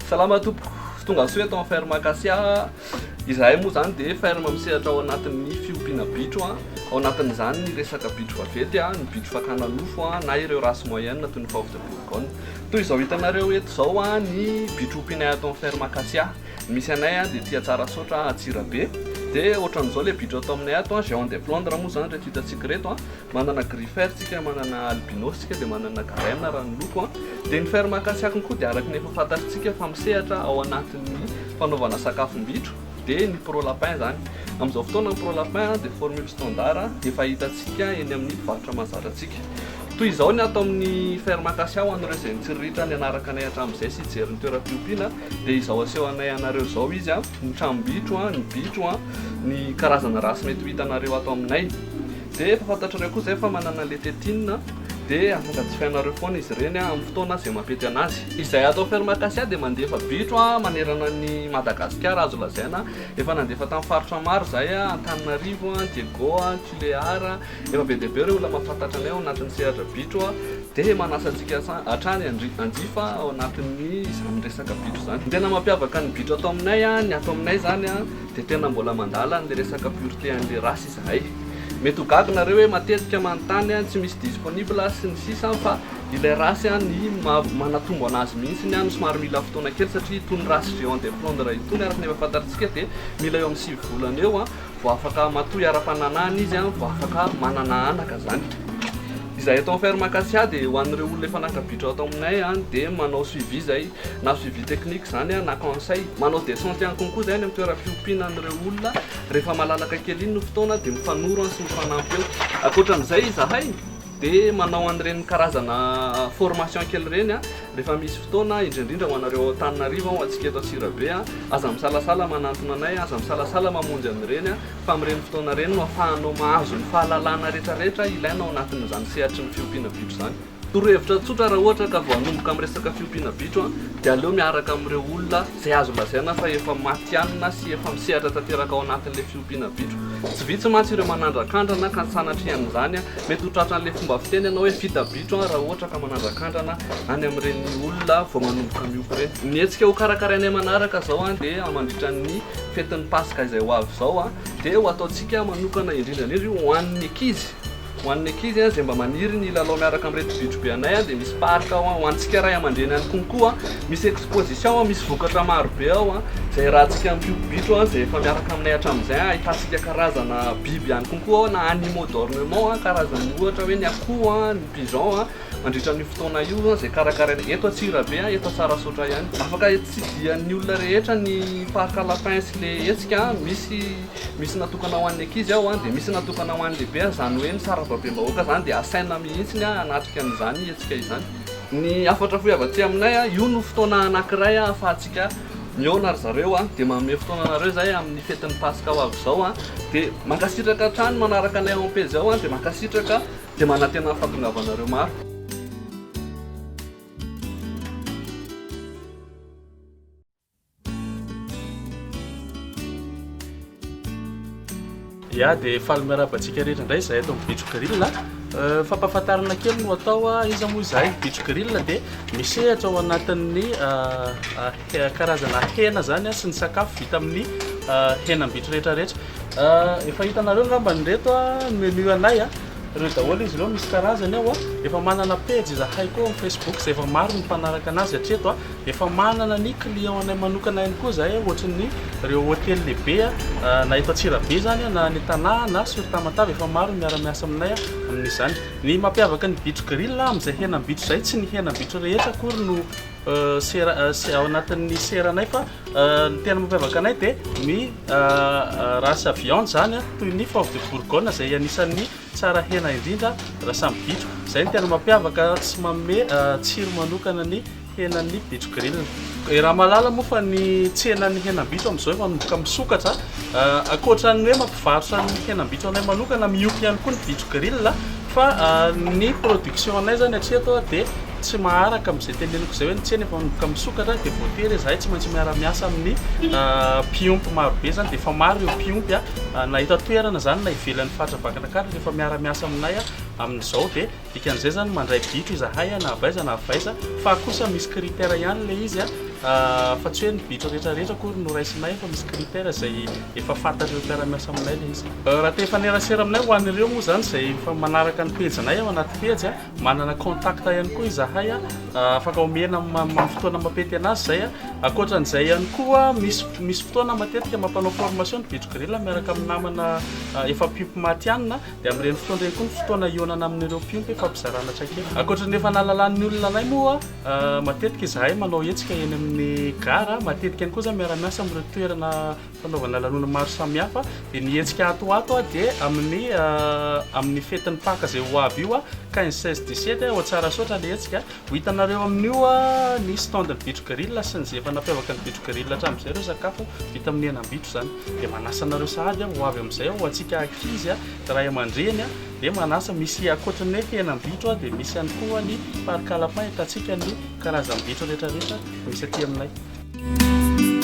Salama tompoko, tonga soa eto amin'ny ferme Acacia. Izahay moa zany dia ferme misehatra ao anatin'ny fiompiana bitro ao anatin'izany ny resaka bitro vaventy ny bitro fakana nofo na ireo race moyenne toy ny Fauve de Bourgogne. Toy izao hitanareo eto izao ny bitro ompianay ato amin'ny ferme Acacia. Misy anay dia tia tsara sotra Antsirabe. Dia ohatran'izao ilay bitro atao aminay ato géant de Flandre moa zany reto hitantsika reto manana gris fer tsika, manana albinos tsika, dia manana garenne raha ny loko dia ny ferme Acacia konkoa dia araka ny efa fantatritsika fa misehatra ao anatin'ny fanaovana sakafom-bitro dia ny pro lapin zany. Amin'izao fotoana ny pro lapin dia formule standard efa hitantsika eny amin'ny mpivarotra mahazatra antsika. Toy izao ny atao amin'ny ferme Acacia ho anareo izay nitsiririitra ny anaraka anay hatramin'izay sy hijery ny toeram-piompiana dia izao aseho anay anareo izao izy ny trambitro, ny bitro, ny karazana rasy mety ho hitanareo ato aminay. Dia efa fantatrareo koa izay fa manana le tétine dia afaka jifainareo foana izy ireny amin'ny fotoana izay mampety anazy. Izay atao ferme Acacia dia mandefa bitro manerana ny Madagasikara azo lazaina. Efa nandefa tamin'ny faritra maro izay Antananarivo, Diego, Tuléar. Efa be dia be ireo olona mahafantatra anay ao anatin'ny sehatra bitro dia manasa antsika hatrany anjifa ao anatin'ny izany resaka bitro zany. Ny tena mampiavaka ny bitro atao aminay ny atao aminay zany dia tena mbola mandala ny resaka pureté an'ilay rasy izahay. Mety ho gaga nareo hoe matetika manontany tsy misy disponible sy ny sisa fa ilay rasy ny manatombo anazy mihitsy ny somary mila fotoana kely satria itony rasy géant de Flandre itony araka ny efa fantatritsika dia mila eo amin'ny 7 volana eo vao afaka matoy ara-pananahana izy vao afaka manana anaka zany. Izay atao ferme Acacia dia ho an'ireo olona efa nankabitro atao aminay dia manao suivi zay na suivi technique zany na conseil, manao descente ihany konkoa zay amin'ny toeram-piompiana an'ireo olona rehefa malalaka kely iny ny fotoana dia mifanoro sy mifanampy eo. Ankoatran'izay izahay dia manao an'ireny karazana formation kely reny rehefa misy fotoana indrindrindra ho anareo Antananarivo ho antsika eto Antsirabe aza misalasala manantona anay, aza misalasala mamonjy an'ireny fa amin'ireny fotoana ireny no ahafahanao mahazo ny fahalalana rehetrarehetra ilaina ao anatin'izany sehatry ny fiompiana bitro zany. Torohevitra tsotra raha ohatra ka vao hanomboka amin'ny resaka fiompiana bitro dia aleo miaraka amin'ireo olona izay azo lazaina fa efa matianina sy efa misehatra tanteraka ao anatin'ilay fiompiana bitro. Tsy vitsy mantsy ireo manandrakandrana ka sanatrian'izany mety ho tratran'ilay fomba fiteny ianao hoe vita bitro raha ohatra ka manandrakandrana any amin'ireny olona vao manomboka miompy ireny. Mihetsika ho karakarainay manaraka zao dia mandritra ny fetin'ny Pasika izay ho avy zao dia ho ataontsika manokana indrindrandrindra ho an'ny ankizy. Ho an'ny ankizy izay mba maniry ny lalao miaraka amin'irety bitro be anay dia misy parka ho antsika ray aman-dreny ihany konkoa misy exposition misy vokatra maro be ao izay rahantsika mipiompy bitro izay efa miaraka aminay hatramin'izay ahitantsika karazana biby ihany konkoa na animaux d'ornement karazany ohatra hoe ny akoho, ny pigeon mandritra ny fotoana io izay karakaraina eto Antsirabe eto Tsarasotra ihany. Afaka tsidihan'ny olona rehetra ny parka lapin sy le hetsika misy natokana ho an'ny ankizy ao dia misy natokana ho an'ny lehibe zany hoe ny sarababem-bahoaka zany dia asaina mihitsy anatrika an'izany hetsika izany. Ny afatra fohy avy aty aminay io no fotoana anankiray ahafahantsika mihaona ry zareo dia manome fotoana anareo zay amin'ny fetin'ny Pasika ho avy zao dia mankasitraka hatrany manaraka anay amin'ny page ao dia mankasitraka dia manantena fahatongavanareo maro. Ya dia faly miarabantsika rehetra indray izay atao bitro grill fampahafantarana kely no atao izy moa izay bitro grill dia misehatra ao anatin'ny karazana hena zany sy ny sakafo vita amin'ny henam-bitro rehetrarehetra. Efa hitanareo ngamba ny reto menu anay ireo daholo izy ireo misy karazany ao efa manana page izahay koa amin'ny Facebook izay efa maro ny mpanaraka anazy hatreto efa manana ny client anay manokana ihany koa izay ohatran'ny ireo hôtely lehibe na eto Antsirabe zany na ny Tana na sur Tamatave efa maro miara-miasa aminay amin'izany. Ny mampiavaka ny bitro grill amin'izay henam-bitro izay tsy ny henam-bitro rehetra akory no ao anatin'ny seranay fa ny tena mampiavaka anay dia ny race viande zany toy ny Fauve de Bourgogne izay anisan'ny tsara hena indrindra raha samy bitro. Izay ny tena mampiavaka tsy manome tsiro manokana ny henan'ny bitro grill. Raha malala moa fa ny tsenan'ny henam-bitro amin'izao efa manomboka misokatra ankoatran'ny hoe mampivarotra ny henam-bitro anay manokana miompy ihany koa ny bitro grill fa ny production anay zany hatreto dia tsy maharaka amin'izay teneniko izay hoe ny tsena efa manomboka misokatra dia voatery izahay tsy maintsy miara-miasa amin'ny mpiompy maro be zany dia efa maro ireo mpiompy na hita toerana zany na ivelan'ny faritra Vakinankaratra efa miara-miasa aminay amin'izao dia dikan'izay zany mandray bitro izahay na avaiza na avaiza fa kosa misy critère ihany le izy fa tsy hoe ny bitro rehetrarehetra kory no raisinay fa misy critère zay efa fantatry mpiaramiasa aminay le izy raha te efanerasera aminay ho an'ireo moa zany zay fa manaraka ny pejinay ao anaty pejy a manana contact ihany koa izahay a afaka omena amin'ny fotoana mapety anazy zay a akoatran'izay ihany koa misy fotoana matetika mampanao formation ny bitro grille miaraka amin'ny namana efa pimpy matianina dia amin'ireny fotoana ireny koa ny fotoana ionana amin'ireo pimpy fampizarana traikefa akoatran'ny efa nahalalan'ny olona anay moa matetika izahay manao hetsika eny amin'ny gara matetika ihany koa zany miaramiasa amin'ireo toerana fanaovana lanona maro samihafa dia ny hetsika atoato dia amin'ny fetin'ny paka zay ho avy io 15-16-17 ao tsara soatra le hetsika ho hitanareo amin'io ny stand ny bitro grille sy ny zay efa nampiavaka ny bitro grille hatramin'izay ireo sakafo vita amin'ny henam-bitro zany dia manasanareo sahady ho avy amin'izay ho antsika ankizy raha aman-dreny dia manasa misy akoatran'ny henam-bitro dia misy ihany koa ny parc alapin hitantsika ny karazam-bitro rehetrarehetra misy aty aminay